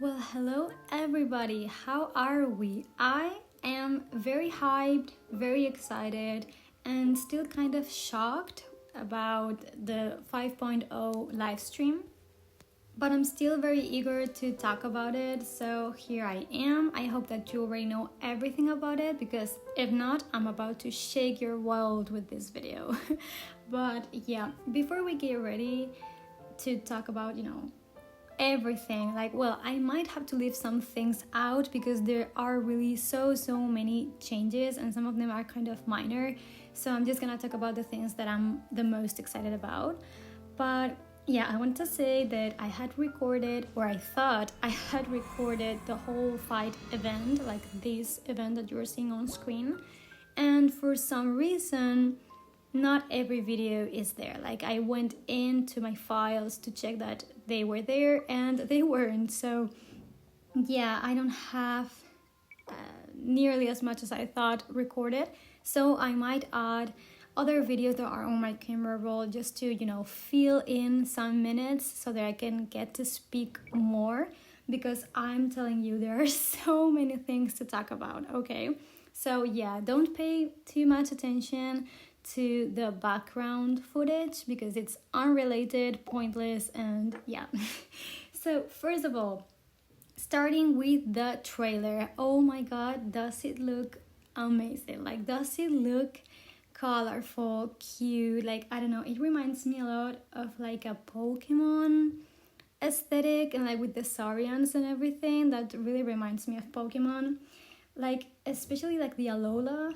Well, hello everybody. How are we? I am very hyped, very excited, and still kind of shocked about the 5.0 live stream. But I'm still very eager to talk about it, so here I am. I hope that you already know everything about it because if not, I'm about to shake your world with this video. But yeah, before we get ready to talk about, everything, I might have to leave some things out because there are really so many changes and some of them are kind of minor, so I'm just gonna talk about the things that I'm the most excited about. But yeah, I want to say that I had recorded, or I thought I had recorded, the whole fight event, like this event that you're seeing on screen, and for some reason not every video is there. Like, I went into my files to check that they were there and they weren't. So yeah, I don't have nearly as much as I thought recorded, so I might add other videos that are on my camera roll just to fill in some minutes so that I can get to speak more, because I'm telling you there are so many things to talk about. Okay, so yeah, don't pay too much attention to the background footage because it's unrelated, pointless, and yeah. So first of all, starting with the trailer. Oh my god, does it look amazing? Like, does it look colorful, cute? Like, I don't know, it reminds me a lot of like a Pokemon aesthetic, and like with the Saurians and everything, that really reminds me of Pokemon. Like, especially like the Alola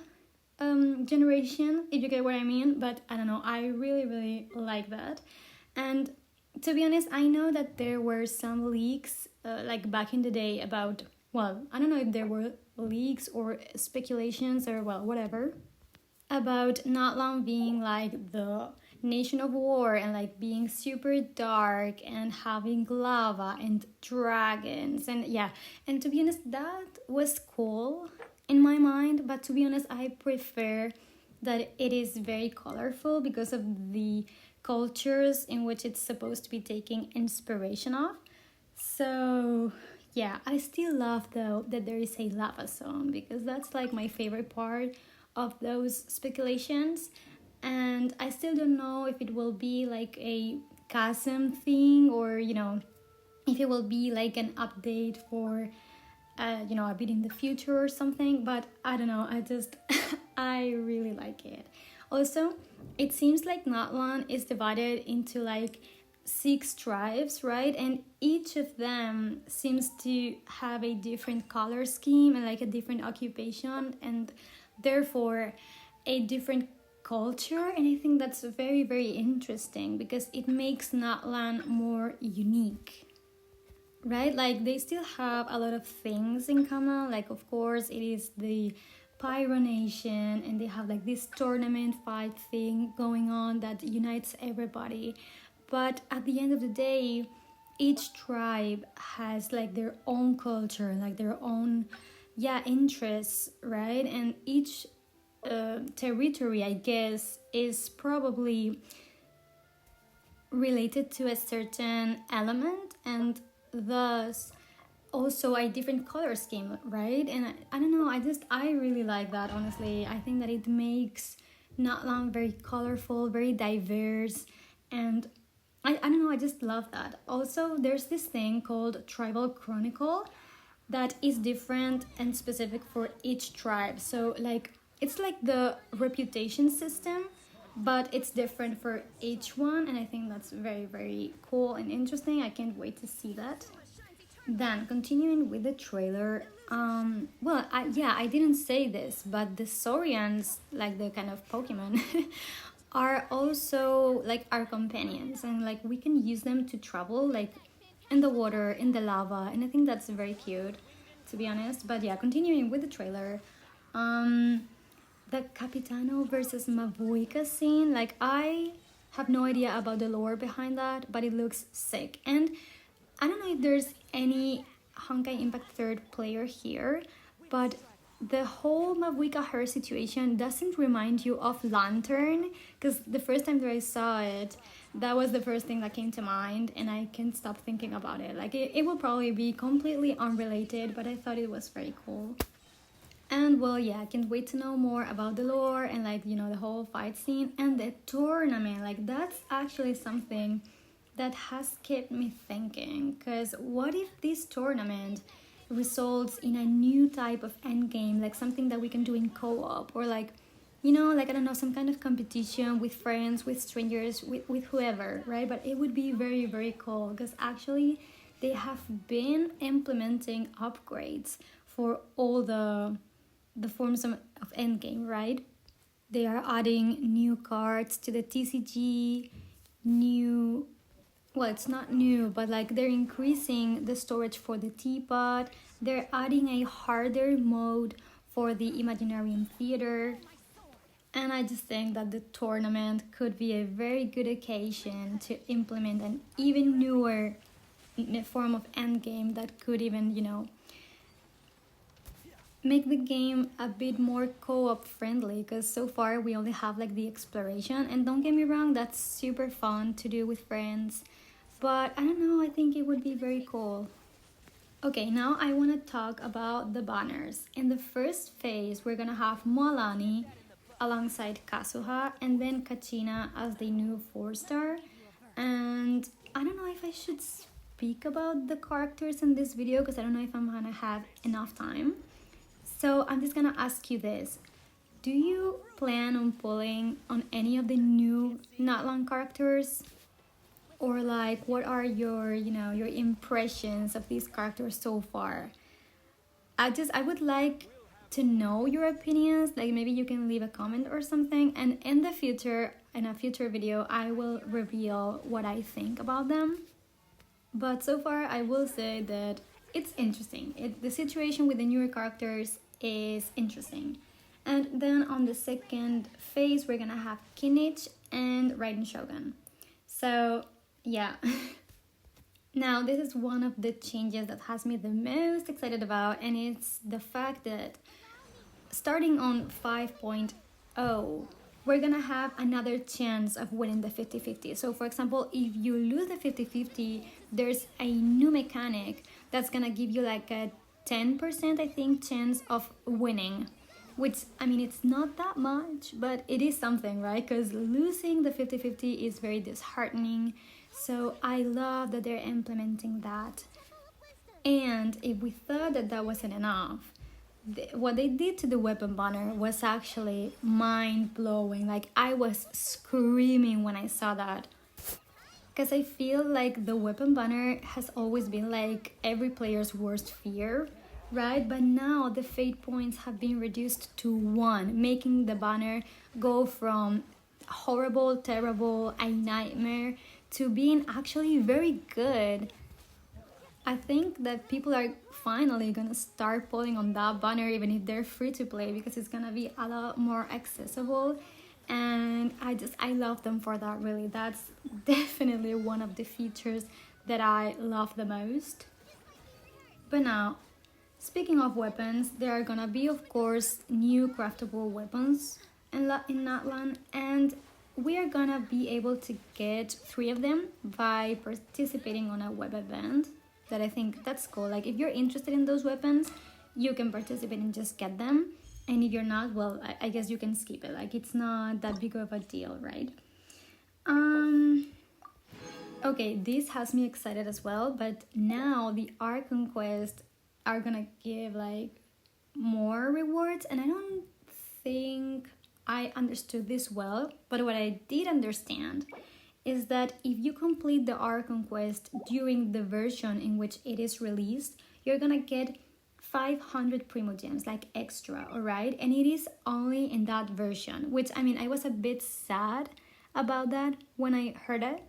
generation, if you get what I mean. But I don't know, I really like that. And to be honest, I know that there were some leaks like back in the day about, well, I don't know if there were leaks or speculations or, well, whatever, about Natlan being like the nation of war and like being super dark and having lava and dragons, and yeah. And to be honest, that was cool in my mind, but to be honest, I prefer that it is very colorful because of the cultures in which it's supposed to be taking inspiration of. So yeah, I still love though that there is a lava zone, because that's like my favorite part of those speculations. And I still don't know if it will be like a chasm thing, or if it will be like an update for a bit in the future or something. But I don't know, I just I really like it. Also, it seems like Natlan is divided into like 6 tribes, right? And each of them seems to have a different color scheme and like a different occupation, and therefore a different culture. And I think that's very interesting because it makes Natlan more unique, right? Like, they still have a lot of things in common. Like, of course, it is the Pyro Nation, and they have like this tournament fight thing going on that unites everybody. But at the end of the day, each tribe has like their own culture, like their own interests, right? And each territory, I guess, is probably related to a certain element, and thus also a different color scheme, right? And I don't know, I really like that, honestly. I think that it makes Natlan very colorful, very diverse, and I don't know, I just love that. Also, there's this thing called Tribal Chronicle that is different and specific for each tribe. So like, it's like the reputation system, but it's different for each one, and I think that's very cool and interesting. I can't wait to see that. Then, continuing with the trailer, I didn't say this, but the Saurians, like the kind of Pokemon, are also like our companions, and like we can use them to travel like in the water, in the lava, and I think that's very cute, to be honest. But yeah, continuing with the trailer, the Capitano versus Mavuika scene, like, I have no idea about the lore behind that, but it looks sick. And I don't know if there's any Honkai Impact 3rd player here, but the whole Mavuika hair situation doesn't remind you of Lantern, because the first time that I saw it, that was the first thing that came to mind, and I can't stop thinking about it. Like, it will probably be completely unrelated, but I thought it was very cool. And well, yeah, I can't wait to know more about the lore and, like, you know, the whole fight scene and the tournament. Like, that's actually something that has kept me thinking, because what if this tournament results in a new type of endgame, like something that we can do in co-op, or like, you know, like, I don't know, some kind of competition with friends, with strangers, with whoever, right? But it would be very, very cool, because actually they have been implementing upgrades for all the forms of endgame, right? They are adding new cards to the TCG, new, well, it's not new, but like they're increasing the storage for the teapot. They're adding a harder mode for the Imaginarium Theater. And I just think that the tournament could be a very good occasion to implement an even newer form of endgame that could even, you know, make the game a bit more co-op friendly, because so far we only have like the exploration, and don't get me wrong, that's super fun to do with friends, but I don't know, I think it would be very cool. Okay, now I want to talk about the banners. In the first phase, we're gonna have Moalani alongside Kazuha, and then Kachina as the new 4-star. And I don't know if I should speak about the characters in this video, because I don't know if I'm gonna have enough time. So I'm just gonna ask you this. Do you plan on pulling on any of the new Natlan characters? Or like, what are your, you know, your impressions of these characters so far? I would like to know your opinions. Like, maybe you can leave a comment or something, and in the future, in a future video, I will reveal what I think about them. But so far, I will say that it's interesting. The situation with the newer characters is interesting. And then on the second phase, we're gonna have Kinich and Raiden Shogun. So yeah. Now, this is one of the changes that has me the most excited about, and it's the fact that starting on 5.0, we're gonna have another chance of winning the 50-50. So for example, if you lose the 50-50, there's a new mechanic that's gonna give you like a 10%, I think, chance of winning, which, I mean, it's not that much, but it is something, right? Because losing the 50-50 is very disheartening. So I love that they're implementing that. And if we thought that that wasn't enough, what they did to the weapon banner was actually mind-blowing. Like, I was screaming when I saw that, because I feel like the weapon banner has always been like every player's worst fear, right? But now the fate points have been reduced to 1, making the banner go from horrible, terrible, a nightmare, to being actually very good. I think that people are finally gonna start pulling on that banner, even if they're free to play, because it's gonna be a lot more accessible. And I love them for that, really. That's definitely one of the features that I love the most. But now, speaking of weapons, there are gonna be, of course, new craftable weapons in Natlan, and we are gonna be able to get 3 of them by participating on a web event. That I think that's cool. Like, if you're interested in those weapons, you can participate and just get them. And if you're not, well, I guess you can skip it. Like, it's not that big of a deal, right? Okay, this has me excited as well. But now the Art Conquest are gonna give like more rewards, and I don't think I understood this well. But what I did understand is that if you complete the Art Conquest during the version in which it is released, you're gonna get 500 Primogems, like extra, alright? And it is only in that version, which, I mean, I was a bit sad about that when I heard it.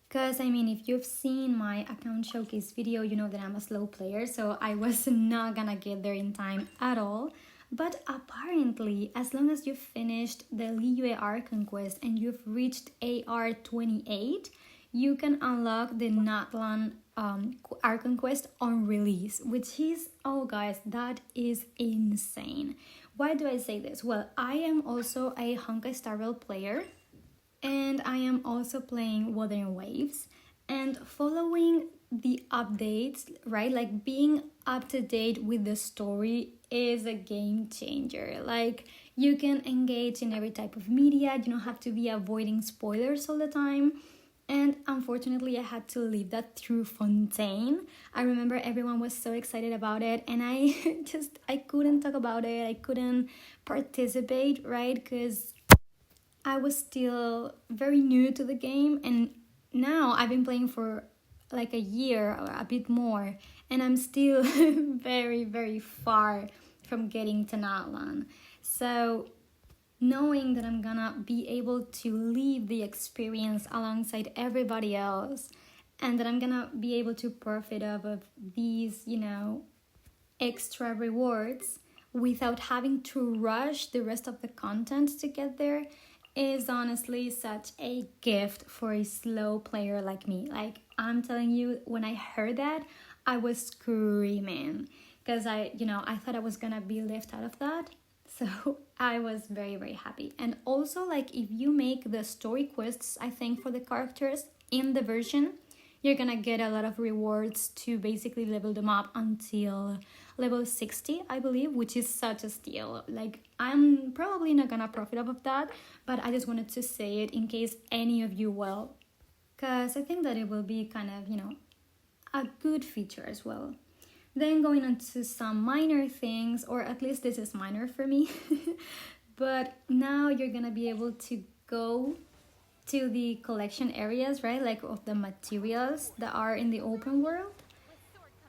Because, I mean, if you've seen my account showcase video, you know that I'm a slow player, so I was not gonna get there in time at all. But apparently, as long as you've finished the Liyue Art Conquest and you've reached AR 28, you can unlock the Natlan Archon quest on release, which is, oh guys, that is insane. Why do I say this? Well, I am also a Honkai Star Rail player, and I am also playing Wuthering Waves, and following the updates, right? Like being up to date with the story is a game changer. Like you can engage in every type of media, you don't have to be avoiding spoilers all the time. And unfortunately, I had to leave that through Fontaine. I remember everyone was so excited about it, and I couldn't talk about it. I couldn't participate, right? Because I was still very new to the game, and now I've been playing for like a year or a bit more, and I'm still very, very far from getting to Natlan. So knowing that I'm gonna be able to live the experience alongside everybody else, and that I'm gonna be able to profit off of these, extra rewards without having to rush the rest of the content to get there, is honestly such a gift for a slow player like me. Like, I'm telling you, when I heard that, I was screaming because I thought I was gonna be left out of that. So I was very, very happy. And also, like, if you make the story quests, I think, for the characters in the version, you're gonna get a lot of rewards to basically level them up until level 60, I believe, which is such a steal. Like, I'm probably not gonna profit off of that, but I just wanted to say it in case any of you will, because I think that it will be kind of, a good feature as well. Then going on to some minor things, or at least this is minor for me, but now you're gonna be able to go to the collection areas, right, like of the materials that are in the open world,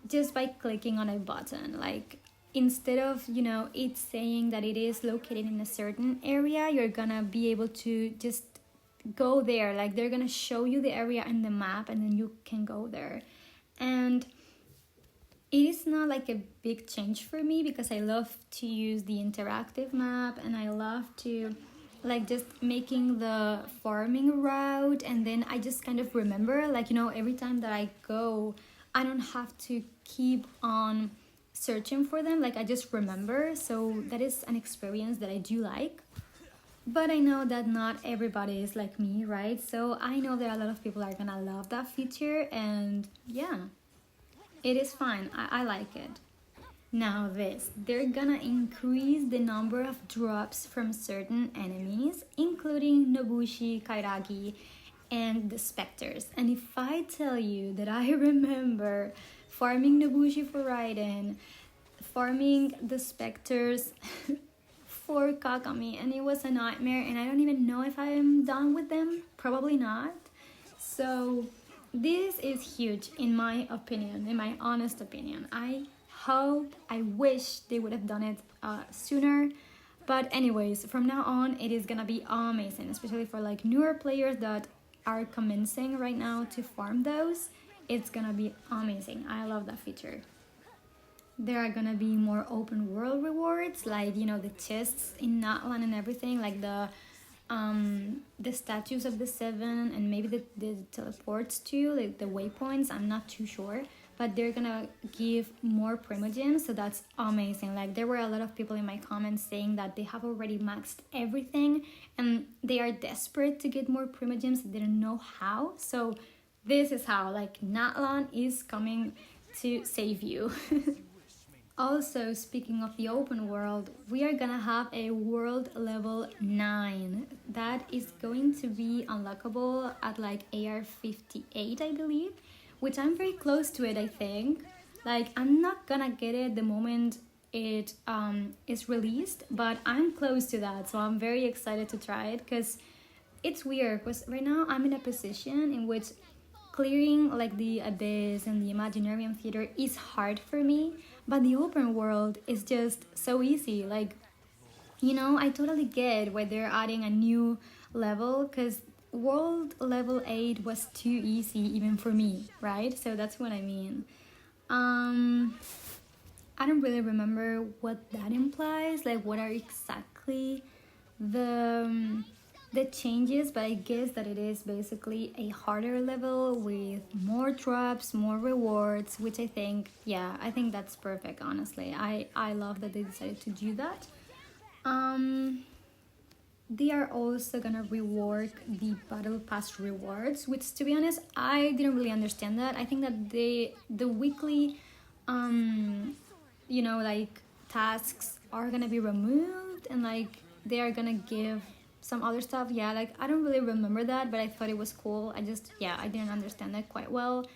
just by clicking on a button. Like, instead of it saying that it is located in a certain area, you're gonna be able to just go there. Like, they're gonna show you the area in the map, and then you can go there. And it is not like a big change for me, because I love to use the interactive map, and I love to like just making the farming route, and then I just kind of remember, like, every time that I go, I don't have to keep on searching for them. Like, I just remember. So that is an experience that I do like. But I know that not everybody is like me, right? So I know that a lot of people are gonna love that feature, and yeah, it is fine. I like it. Now they're gonna increase the number of drops from certain enemies, including Nobushi, Kairagi, and the Spectres. And if I tell you that I remember farming Nobushi for Raiden, farming the Spectres for Kakami, and it was a nightmare, and I don't even know if I am done with them. Probably not. So this is huge in my opinion, in my honest opinion. I wish they would have done it sooner. But anyways, from now on, it is gonna be amazing, especially for like newer players that are commencing right now to farm those. It's gonna be amazing. I love that feature. There are gonna be more open world rewards, like the chests in Natlan and everything, like the statues of the seven, and maybe the teleports too, like the waypoints. I'm not too sure, but they're gonna give more primogems, so that's amazing. Like, there were a lot of people in my comments saying that they have already maxed everything and they are desperate to get more primogems. They don't know how. So this is how, like, Natlan is coming to save you. Also, speaking of the open world, we are gonna have a world level 9 that is going to be unlockable at like AR 58, I believe, which I'm very close to it, I think. Like, I'm not gonna get it the moment it is released, but I'm close to that, so I'm very excited to try it, because it's weird, because right now I'm in a position in which clearing like the Abyss and the Imaginarium Theater is hard for me, but the open world is just so easy. Like, I totally get why they're adding a new level, because world level 8 was too easy even for me, right? So that's what I mean. I don't really remember what that implies, like what are exactly the the changes, but I guess that it is basically a harder level with more drops, more rewards, which I think, yeah, I think that's perfect, honestly. I love that they decided to do that. They are also gonna rework the battle pass rewards, which, to be honest, I didn't really understand that. I think that the weekly like tasks are gonna be removed, and like they are gonna give some other stuff. Yeah, like I don't really remember that, but I thought it was cool. I didn't understand that quite well.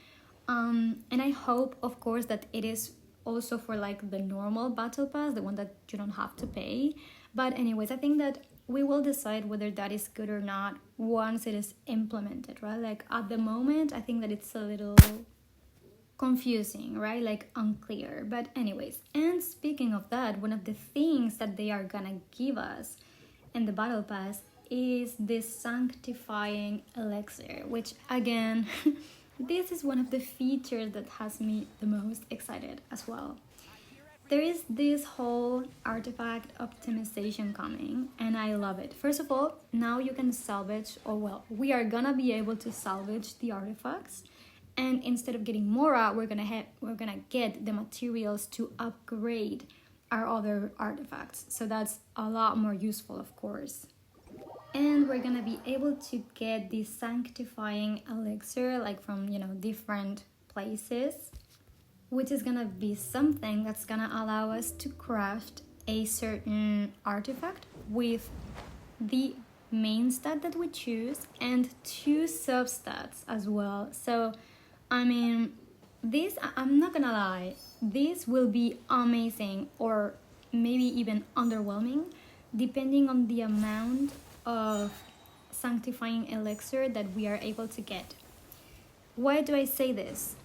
And I hope, of course, that it is also for like the normal battle pass, the one that you don't have to pay. But anyways, I think that we will decide whether that is good or not once it is implemented, right? Like at the moment, I think that it's a little confusing, right? Like unclear. But anyways, and speaking of that, one of the things that they are gonna give us in the battle pass is this sanctifying elixir, which again this is one of the features that has me the most excited as well. There is this whole artifact optimization coming, and I love it. First of all, now you can salvage, or well, we are gonna be able to salvage the artifacts, and instead of getting more out, we're gonna get the materials to upgrade our other artifacts. So that's a lot more useful, of course. And we're gonna be able to get the sanctifying elixir like from different places, which is gonna be something that's gonna allow us to craft a certain artifact with the main stat that we choose and 2 substats as well. So I mean, this, I'm not gonna lie, this will be amazing, or maybe even underwhelming, depending on the amount of sanctifying elixir that we are able to get. Why do I say this?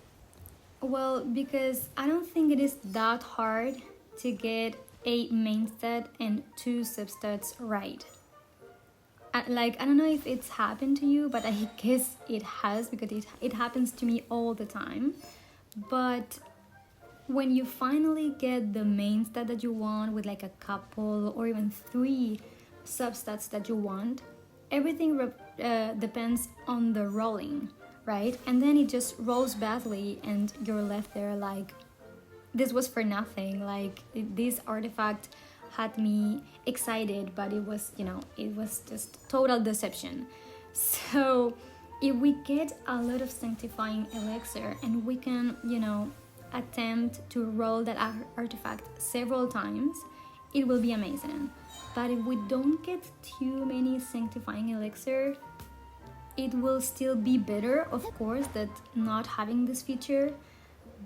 Well, because I don't think it is that hard to get a main stat and 2 substats right. I don't know if it's happened to you, but I guess it has, because it happens to me all the time. But when you finally get the main stat that you want with like a couple or even 3 substats that you want, everything depends on the rolling, right? And then it just rolls badly and you're left there like, this was for nothing. Like this artifact had me excited, but it was just total deception. So if we get a lot of sanctifying elixir and we can attempt to roll that artifact several times, it will be amazing. But if we don't get too many sanctifying elixir, it will still be better, of course, that not having this feature,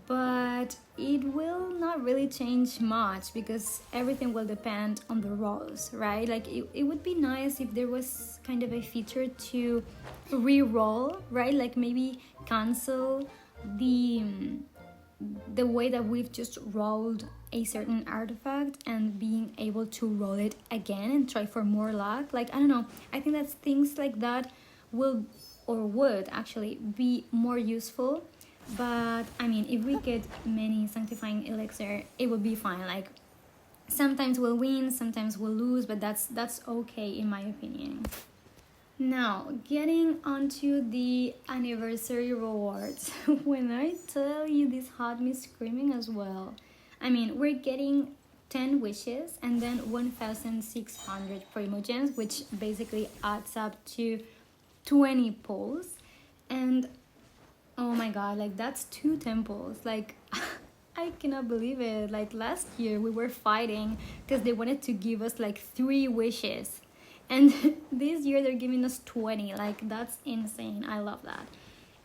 but it will not really change much because everything will depend on the rolls, right? Like it would be nice if there was kind of a feature to re-roll, right? Like maybe cancel the way that we've just rolled a certain artifact and being able to roll it again and try for more luck. Like I don't know, I think that things like that will or would actually be more useful. But I mean, if we get many sanctifying elixir, it will be fine. Like sometimes we'll win, sometimes we'll lose, but that's okay in my opinion. Now, getting onto the anniversary rewards. When I tell you, this had me screaming as well. I mean, we're getting 10 wishes and then 1,600 primogems, which basically adds up to 20 pulls. And oh my god, like that's 2 temples. Like I cannot believe it. Like last year we were fighting because they wanted to give us like 3 wishes, and this year they're giving us 20. Like that's insane. I love that.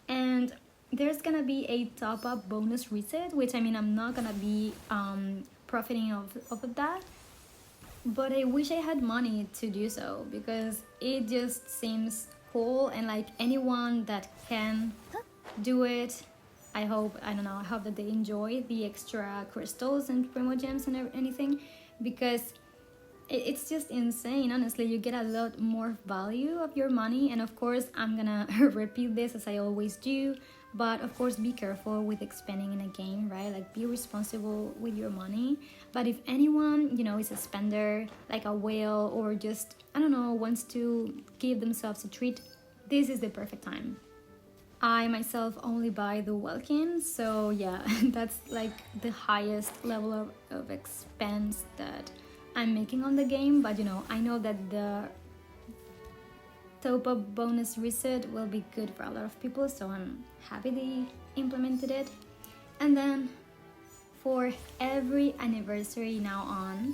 And there's gonna be a top-up bonus reset, which I mean I'm not gonna be profiting of that, but I wish I had money to do so because it just seems cool. And like anyone that can do it, I hope that they enjoy the extra crystals and primogems and anything, because it's just insane. Honestly, you get a lot more value of your money. And of course I'm gonna repeat this as I always do, But of course, be careful with spending in a game, right? Like, be responsible with your money. But if anyone, is a spender, like a whale, or just, I don't know, wants to give themselves a treat, this is the perfect time. I myself only buy the Welkin, so yeah, that's like the highest level of expense that I'm making on the game. But I know that the top up bonus reset will be good for a lot of people, so I'm happy they implemented it. And then for every anniversary now on,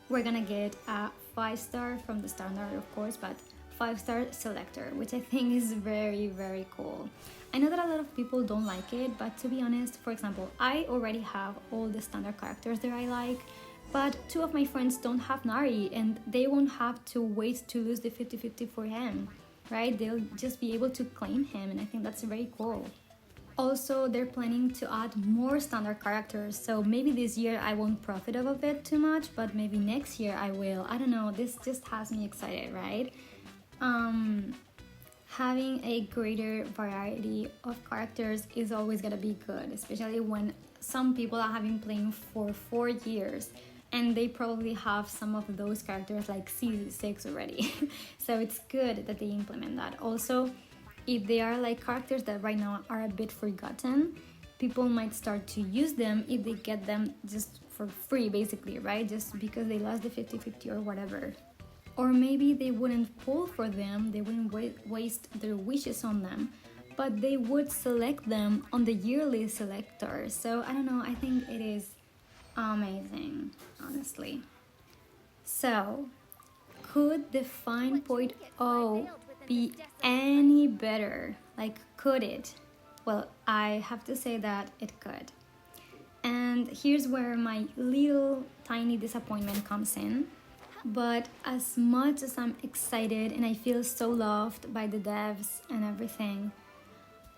we're gonna get a 5-star from the standard, of course, but 5-star selector, which I think is very, very cool. I know that a lot of people don't like it, but to be honest, for example, I already have all the standard characters that I like, but 2 of my friends don't have Nari, and they won't have to wait to lose the 50-50 for him, right? They'll just be able to claim him, and I think that's very cool. Also, they're planning to add more standard characters, so maybe this year I won't profit off of it too much, but maybe next year I will. I don't know, this just has me excited, right? Having a greater variety of characters is always gonna be good, especially when some people have been playing for 4 years and they probably have some of those characters like season 6 already. So it's good that they implement that. Also, if they are like characters that right now are a bit forgotten, people might start to use them if they get them just for free, basically, right? Just because they lost the 50-50 or whatever. Or maybe they wouldn't pull for them, they wouldn't waste their wishes on them, but they would select them on the yearly selector. So I don't know, I think it is amazing, honestly. So, could the 5.0 be any better? Like, could it? Well, I have to say that it could. And here's where my little tiny disappointment comes in. But as much as I'm excited and I feel so loved by the devs and everything,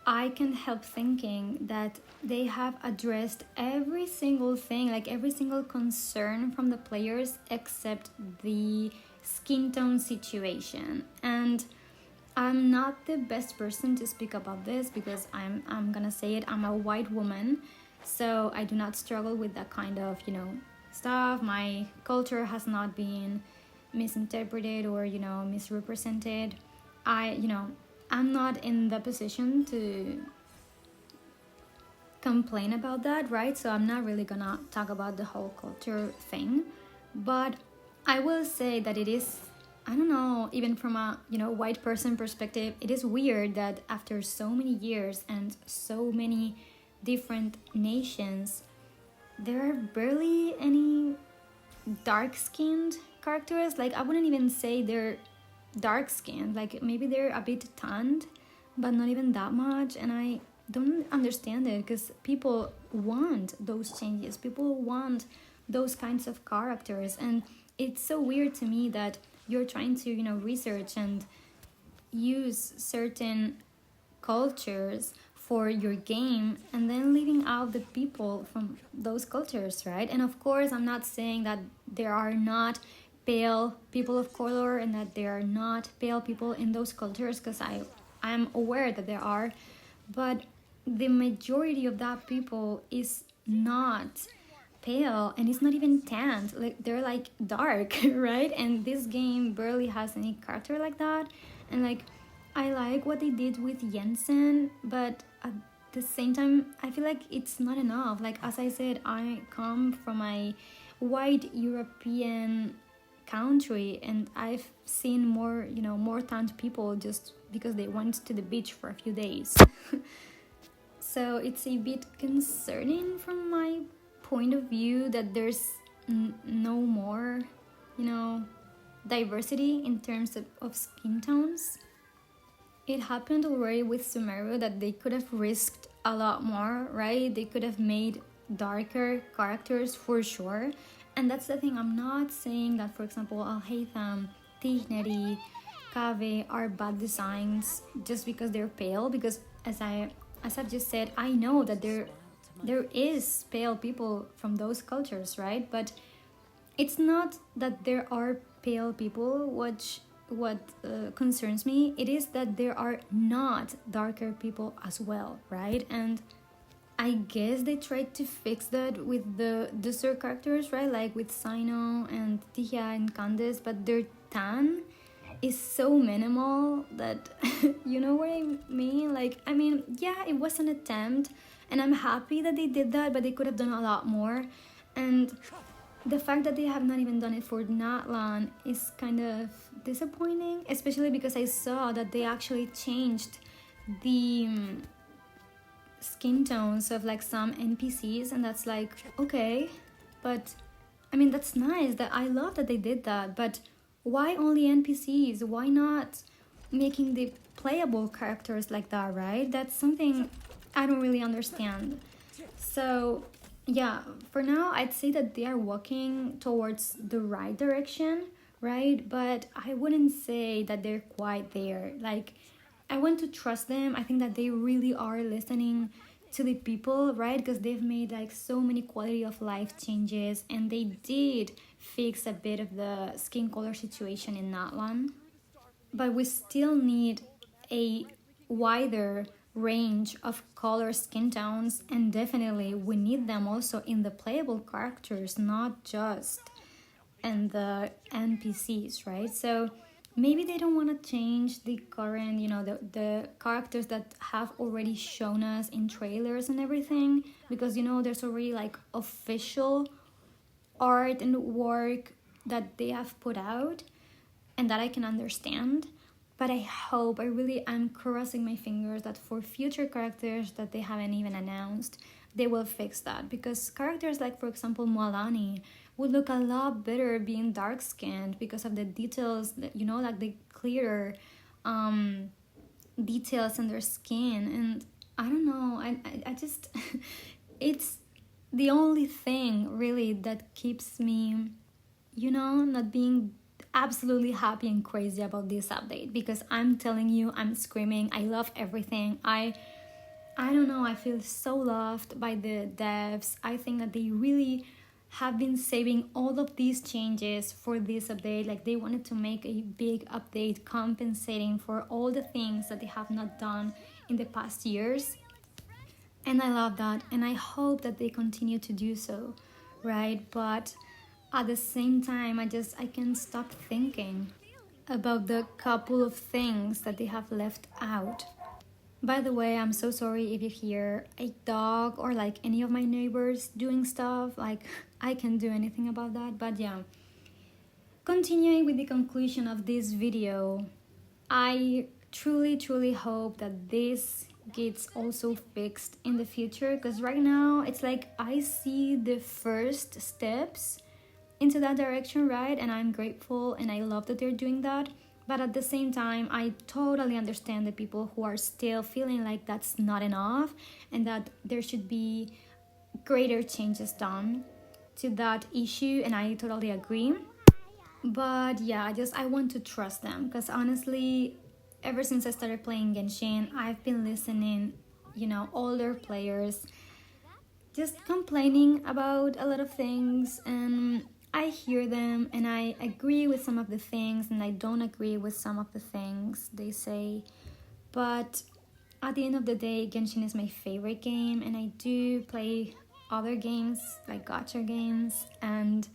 I can't help thinking that they have addressed every single thing, like every single concern from the players except the skin tone situation. And I'm not the best person to speak about this because I'm gonna say it, I'm a white woman, so I do not struggle with that kind of, stuff. My culture has not been misinterpreted or misrepresented. I'm not in the position to complain about that, right? So I'm not really gonna talk about the whole culture thing, but I will say that it is, I don't know, even from a white person perspective, it is weird that after so many years and so many different nations, there are barely any dark-skinned characters. Like, I wouldn't even say they're dark-skinned, like maybe they're a bit tanned, but not even that much. And I don't understand it because people want those changes, people want those kinds of characters, and it's so weird to me that you're trying to research and use certain cultures for your game and then leaving out the people from those cultures, right? And of course, I'm not saying that there are not pale people of color and that there are not pale people in those cultures, because I'm aware that there are, but the majority of that people is not pale and it's not even tanned, like they're like dark, right? And this game barely has any character like that. And like, I like what they did with Jensen, but at the same time, I feel like it's not enough. Like, as I said, I come from a white European country and I've seen more, more tanned people just because they went to the beach for a few days. So it's a bit concerning from my point of view that there's no more, diversity in terms of skin tones. It happened already with Sumeru that they could have risked a lot more, right? They could have made darker characters for sure. And that's the thing, I'm not saying that, for example, Al-Haytham, Tihneri, Kave are bad designs just because they're pale, because as I've just said, I know that there is pale people from those cultures, right? But it's not that there are pale people concerns me, it is that there are not darker people as well, right? And I guess they tried to fix that with the dessert characters, right? Like with Sino and Tia and Candice, but their tan is so minimal that you know what I mean? Like, I mean, yeah, it was an attempt, and I'm happy that they did that, but they could have done a lot more. And the fact that they have not even done it for Natlan is kind of disappointing, especially because I saw that they actually changed the skin tones of like some NPCs, and that's like, okay, but I mean, that's nice. That I love that they did that, but why only NPCs? Why not making the playable characters like that, right? That's something I don't really understand. So yeah, for now I'd say that they are walking towards the right direction, right? But I wouldn't say that they're quite there. Like, I want to trust them. I think that they really are listening to the people, right? Because they've made like so many quality of life changes, and they did fix a bit of the skin color situation in Natlan. But we still need a wider range of color skin tones, and definitely we need them also in the playable characters, not just in the NPCs, right? So maybe they don't want to change the current, the characters that have already shown us in trailers and everything, because there's already like official art and work that they have put out, and that I can understand. But I really am crossing my fingers that for future characters that they haven't even announced, they will fix that. Because characters like, for example, Moalani would look a lot better being dark skinned because of the details, like the clearer details in their skin. And I don't know, I just, it's the only thing really that keeps me, not being absolutely happy and crazy about this update, because I'm telling you, I'm screaming. I love everything. I don't know, I feel so loved by the devs. I think that they really have been saving all of these changes for this update. Like, they wanted to make a big update compensating for all the things that they have not done in the past years. And I love that, and I hope that they continue to do so, right? But at the same time, I can't stop thinking about the couple of things that they have left out. By the way, I'm so sorry if you hear a dog or like any of my neighbors doing stuff. Like, I can't do anything about that. But yeah, continuing with the conclusion of this video, I truly hope that this gets also fixed in the future, because right now it's like I see the first steps into that direction, right? And I'm grateful and I love that they're doing that. But at the same time, I totally understand the people who are still feeling like that's not enough and that there should be greater changes done to that issue, and I totally agree. But yeah, I want to trust them, because honestly, ever since I started playing Genshin, I've been listening, older players just complaining about a lot of things, and I hear them and I agree with some of the things, and I don't agree with some of the things they say. But at the end of the day, Genshin is my favorite game, and I do play other games like gacha games, and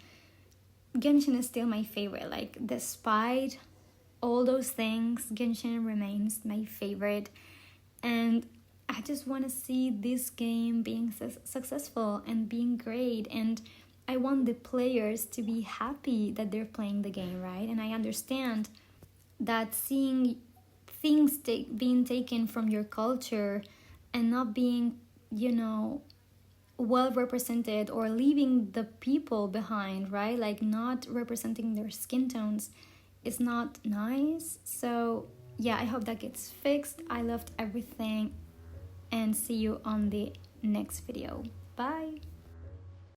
Genshin is still my favorite. Like, despite all those things, Genshin remains my favorite, and I just want to see this game being successful and being great, and I want the players to be happy that they're playing the game, right? And I understand that seeing things being taken from your culture and not being, well represented, or leaving the people behind, right? Like, not representing their skin tones is not nice. So yeah, I hope that gets fixed. I loved everything, and see you on the next video. Bye.